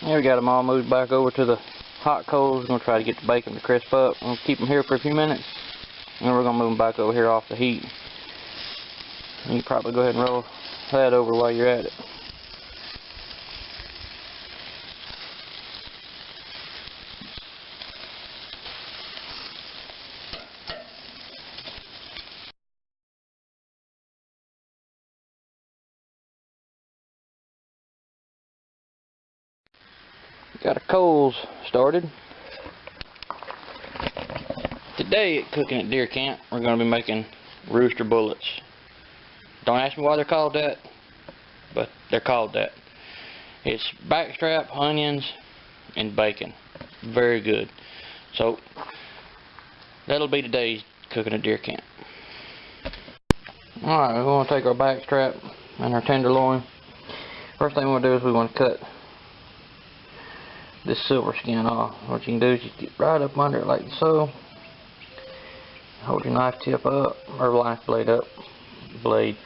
Here we got them all moved back over to the hot coals. We're going to try to get the bacon to crisp up. We'll keep them here for a few minutes, and then we're going to move them back over here off the heat. And you can probably go ahead and roll that over while you're at it. Got our coals started. Today at Cooking at Deer Camp, we're going to be making rooster bullets. Don't ask me why they're called that, but they're called that. It's backstrap, onions, and bacon. Very good. So that'll be today's Cooking at Deer Camp. Alright, we're going to take our backstrap and our tenderloin. First thing we're going to do is we want to cut this silver skin off. What you can do is you get right up under it like so. Hold your knife tip up, or knife blade up, knife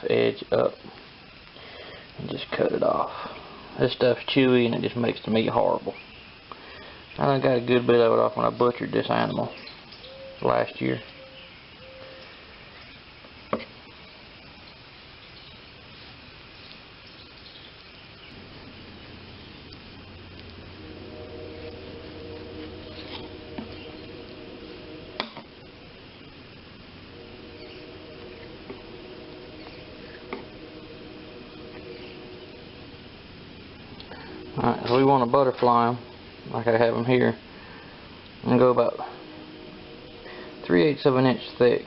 edge up, and just cut it off. This stuff's chewy and it just makes the meat horrible. I done got a good bit of it off when I butchered this animal last year. Alright, so we want to butterfly them like I have them here, and go about 3/8 of an inch thick,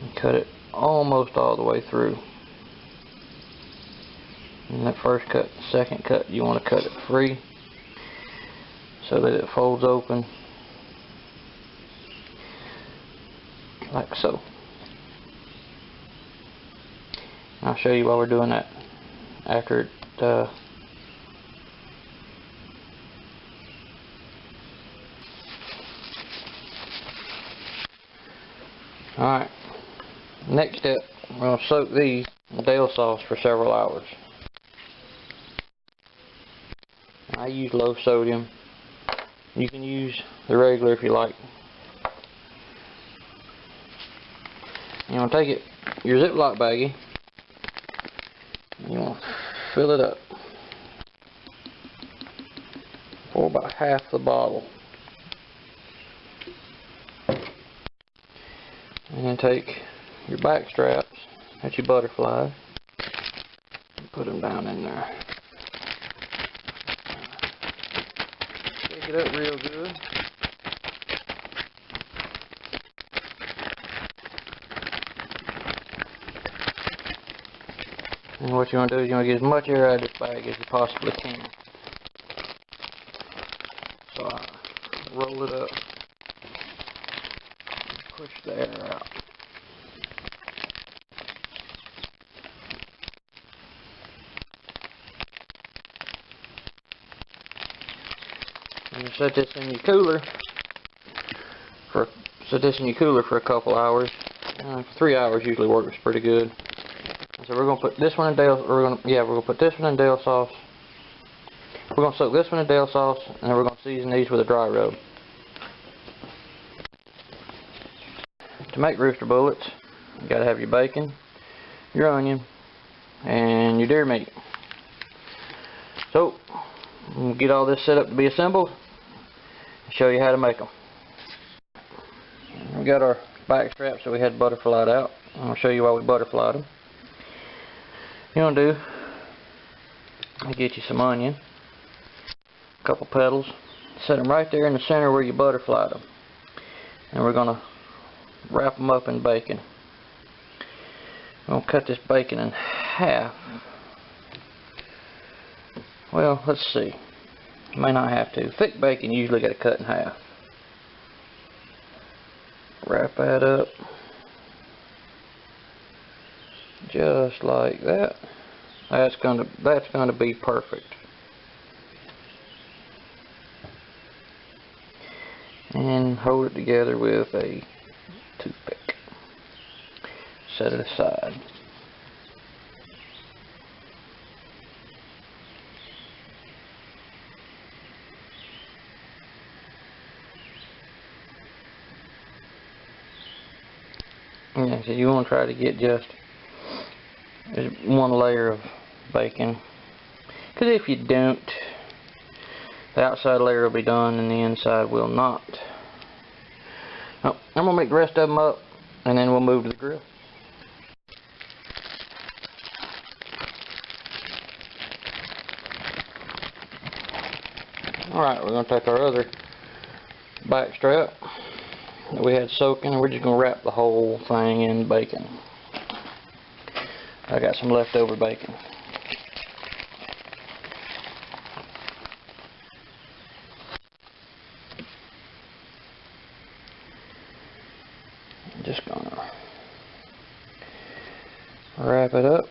and cut it almost all the way through. And that first cut, second cut, you want to cut it free so that it folds open like so. I'll show you while we're doing that after it Alright, next step, we're going to soak these in dill sauce for several hours. I use low sodium. You can use the regular if you like. You want to take it, your Ziploc baggie, you want to fill it up for about half the bottle. And then take your back straps that you butterfly and put them down in there. Shake it up real good. And what you want to do is you want to get as much air out of this bag as you possibly can. So I roll it up, push the air out. And you set this in your cooler for a couple hours. 3 hours usually works pretty good. So we're gonna put this one in we're gonna put this one in dill sauce. We're gonna soak this one in dill sauce, and then we're gonna season these with a dry rub. To make rooster bullets, you gotta have your bacon, your onion, and your deer meat. So we'll get all this set up to be assembled and show you how to make them. We got our back straps that we had butterflied out. I'm gonna show you how we butterflied them. You want to do, you get you some onion, a couple petals, set them right there in the center where you butterflied them, and we're going to wrap them up in bacon. I'm going to cut this bacon in half. Well, let's see, you may not have to. Thick bacon you usually got to cut in half. Wrap that up just like that. That's gonna be perfect. And hold it together with a toothpick. Set it aside. Yeah, so you want to try to get just one layer of bacon. Because if you don't, the outside layer will be done and the inside will not. Oh, I'm going to make the rest of them up and then we'll move to the grill. Alright, we're going to take our other backstrap that we had soaking and we're just going to wrap the whole thing in bacon. I got some leftover bacon. I'm just going to wrap it up.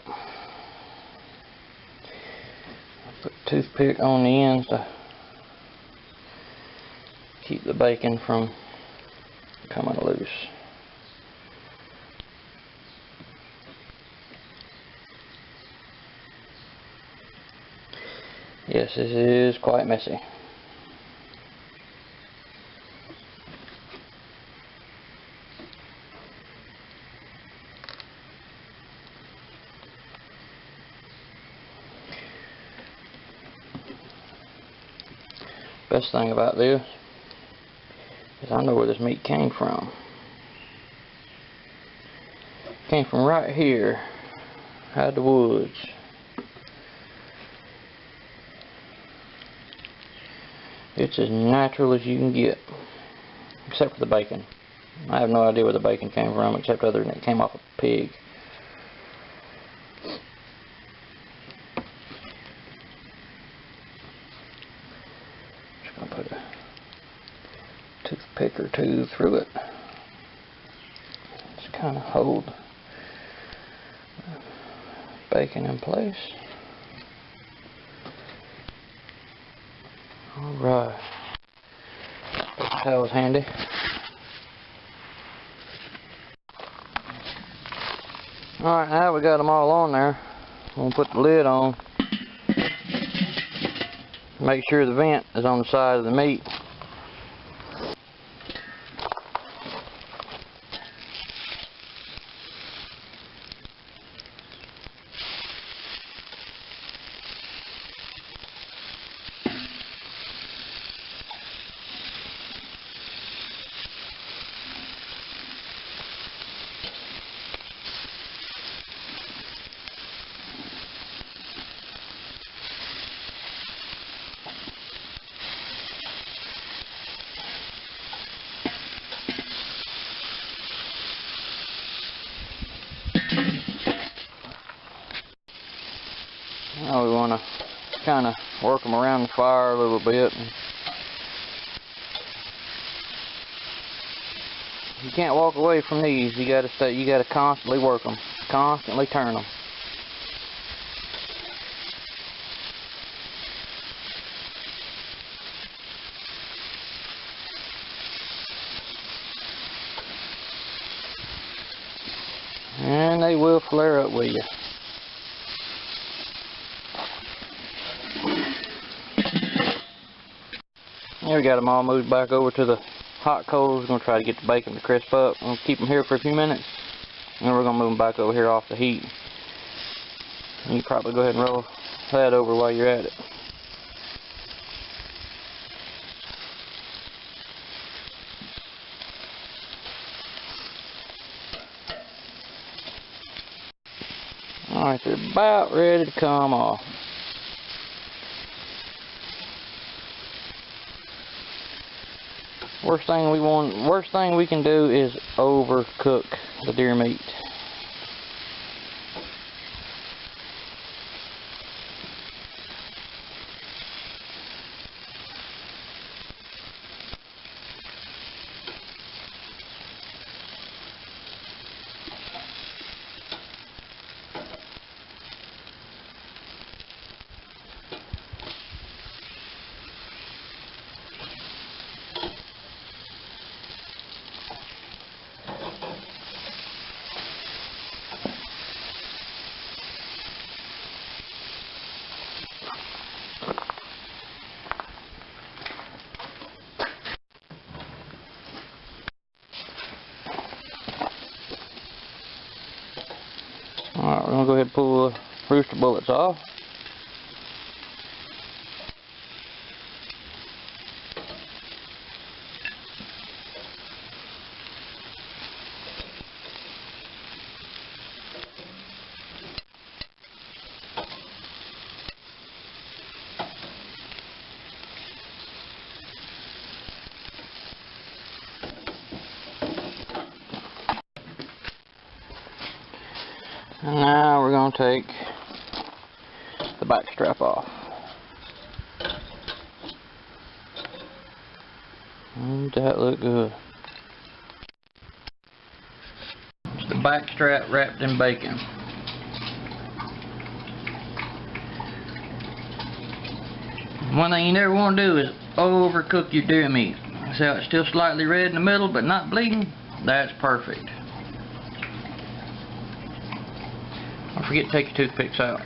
Put a toothpick on the ends to keep the bacon from coming loose. Yes, this is quite messy. Best thing about this is I know where this meat came from. It came from right here out of the woods. It's as natural as you can get, except for the bacon. I have no idea where the bacon came from, except other than it came off a pig. Just gonna put a toothpick or two through it. Just kind of hold the bacon in place. Alright. Towel's handy. Alright, now we got them all on there. We'll put the lid on. Make sure the vent is on the side of the meat. Now we want to kind of work them around the fire a little bit. You can't walk away from these. You got to constantly work them, constantly turn them. And they will flare up with you. There we got them all moved back over to the hot coals. We're going to try to get the bacon to crisp up. We'll keep them here for a few minutes. And then we're going to move them back over here off the heat. And you can probably go ahead and roll that over while you're at it. Alright, they're about ready to come off. Worst thing we can do is overcook the deer meat. going to go ahead and pull the rooster bullets off. And now we're going to take the back strap off. Doesn't that look good? It's the back strap wrapped in bacon. One thing you never want to do is overcook your deer meat. See how it's still slightly red in the middle but not bleeding? That's perfect. Don't forget to take your toothpicks out.